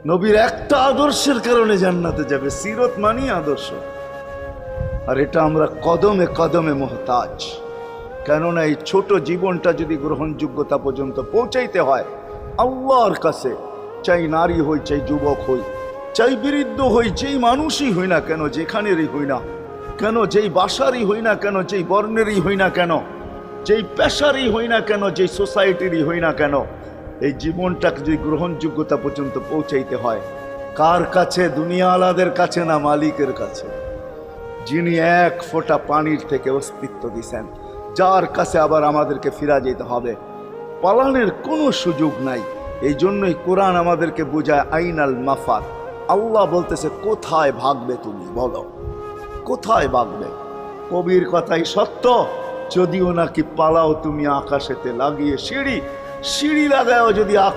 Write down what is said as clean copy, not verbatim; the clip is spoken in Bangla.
নবীর একটা আদর্শের কারণে জান্নাতে যাবে। সিরত মানি আদর্শ। আর এটা আমরা কদমে কদমে মুহতাজ। কেননা এই ছোট জীবনটা যদি গ্রহণযোগ্যতা পর্যন্ত পৌঁছাইতে হয় আল্লাহর কাছে, চাই নারী হই, চাই যুবক হই, চাই বৃদ্ধ হই, যেই মানুষই হই না কেন, যেখানেরই হই না কেন, যেই বাসারই হই না কেন, যেই বর্ণেরই হই না কেন, যেই পেশারই হই না কেন, যেই সোসাইটিরই হই না কেন, এই জীবনটাকে যদি গ্রহণযোগ্যতা পর্যন্ত পৌঁছাইতে হয় কার কাছে? দুনিয়াওয়ালাদের কাছে না, মালিকের কাছে, যিনি এক ফোঁটা পানির থেকে অস্তিত্ব দিছেন, যার কাছে আবার আমাদেরকে ফিরা যেতে হবে। পালানের কোনো সুযোগ নাই। এই জন্যই কোরআন আমাদেরকে বোঝায় আইনাল মাফার। আল্লাহ বলতেছে কোথায় ভাগবে তুমি, বলো কোথায় ভাগবে? কবির কথাই সত্য, যদিও নাকি পালাও তুমি আকাশেতে লাগিয়ে সিঁড়ি, সিঁড়ি লাগাও যদি আকাশ